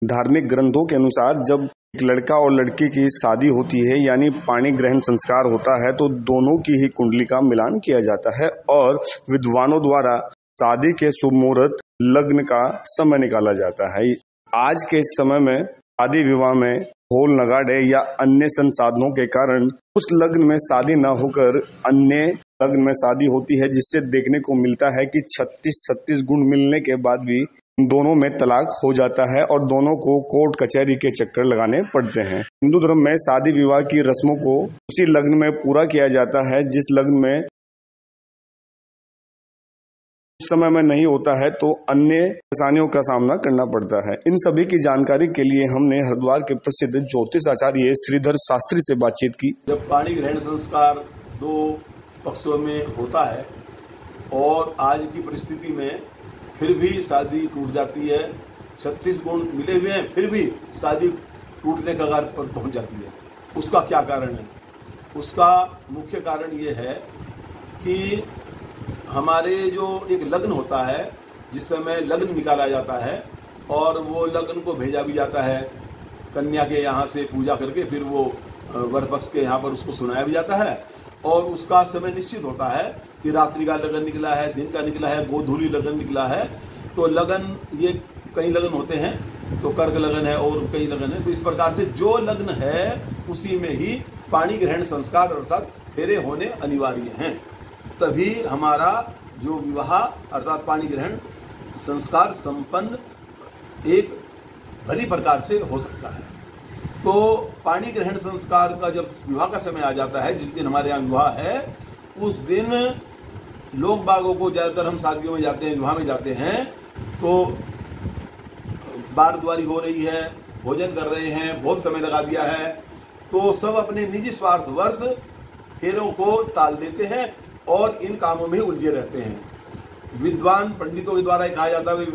धार्मिक ग्रंथों के अनुसार जब एक लड़का और लड़की की शादी होती है यानी पाणी ग्रहण संस्कार होता है तो दोनों की ही कुंडली का मिलान किया जाता है और विद्वानों द्वारा शादी के शुभ मुहूर्त लग्न का समय निकाला जाता है। आज के समय में शादी विवाह में ढोल नगाड़े या अन्य संसाधनों के कारण उस लग्न में शादी न होकर अन्य लग्न में शादी होती है, जिससे देखने को मिलता है कि 36 गुण मिलने के बाद भी दोनों में तलाक हो जाता है और दोनों को कोर्ट कचहरी के चक्कर लगाने पड़ते हैं। हिंदू धर्म में शादी विवाह की रस्मों को उसी लग्न में पूरा किया जाता है जिस लग्न में उस समय में नहीं होता है तो अन्य परेशानियों का सामना करना पड़ता है। इन सभी की जानकारी के लिए हमने हरिद्वार के प्रसिद्ध ज्योतिष आचार्य श्रीधर शास्त्री से बातचीत की। जब पाणी ग्रहण संस्कार दो पक्षों में होता है और आज की परिस्थिति में फिर भी शादी टूट जाती है, 36 गुण मिले हुए हैं फिर भी शादी टूटने कगार पर पहुंच जाती है, उसका क्या कारण है? उसका मुख्य कारण ये है कि हमारे जो एक लग्न होता है, जिस समय लग्न निकाला जाता है और वो लग्न को भेजा भी जाता है कन्या के यहाँ से पूजा करके, फिर वो वर पक्ष के यहाँ पर उसको सुनाया भी जाता है और उसका समय निश्चित होता है कि रात्रि का लगन निकला है, दिन का निकला है, गोधूली लगन निकला है। तो लगन ये कई लगन होते हैं, तो कर्क लगन है और कई लगन है। तो इस प्रकार से जो लग्न है उसी में ही पाणी ग्रहण संस्कार अर्थात फेरे होने अनिवार्य हैं, तभी हमारा जो विवाह अर्थात पाणी ग्रहण संस्कार संपन्न एक भली प्रकार से हो सकता है। तो पाणी ग्रहण संस्कार का जब विवाह का समय आ जाता है, जिस दिन हमारे यहाँ विवाह है, उस दिन लोग बागों को ज्यादातर हम शादियों में जाते हैं, विवाह में जाते हैं, तो बारद्वारी हो रही है, भोजन कर रहे हैं, बहुत समय लगा दिया है, तो सब अपने निजी स्वार्थवश फेरों को टाल देते हैं और इन कामों में उलझे रहते हैं। विद्वान पंडितों के द्वारा कहा जाता है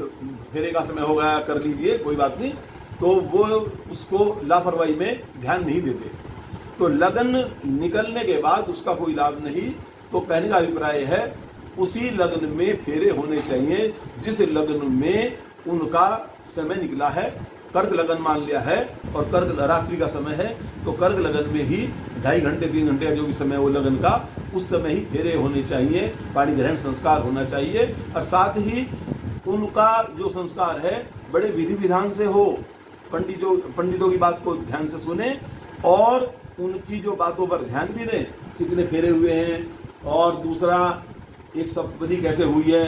फेरे का समय हो गया, कर लीजिए, कोई बात नहीं, तो वो उसको लापरवाही में ध्यान नहीं देते। तो लगन निकलने के बाद उसका कोई लाभ नहीं। तो कहने का अभिप्राय है उसी लग्न में फेरे होने चाहिए जिस लग्न में उनका समय निकला है। कर्क लगन मान लिया है और कर्क रात्रि का समय है, तो कर्क लगन में ही 2.5 घंटे 3 घंटे का जो भी समय वो लगन का, उस समय ही फेरे होने चाहिए, पाणी ग्रहण संस्कार होना चाहिए और साथ ही उनका जो संस्कार है बड़े विधि विधान से हो। पंडितों की बात को ध्यान से सुने और उनकी जो बातों पर ध्यान भी दें, कितने फेरे हुए हैं और दूसरा एक सप्तपदी कैसे हुई है,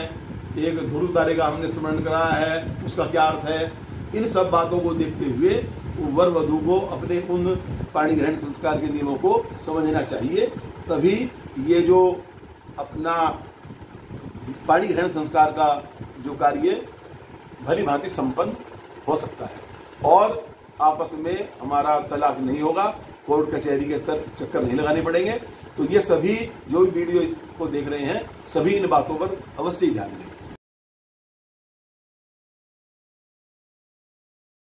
एक ध्रुव तारे का हमने स्मरण कराया है, उसका क्या अर्थ है, इन सब बातों को देखते हुए वर वधू को अपने उन पाणी ग्रहण संस्कार के नियमों को समझना चाहिए, तभी ये जो अपना पाणी ग्रहण संस्कार का जो कार्य भली भांति संपन्न हो सकता है और आपस में हमारा तलाक नहीं होगा, कोर्ट कचहरी के चक्कर नहीं लगाने पड़ेंगे। तो ये सभी जो भी वीडियो इसको देख रहे हैं, सभी इन बातों पर अवश्य ध्यान दें।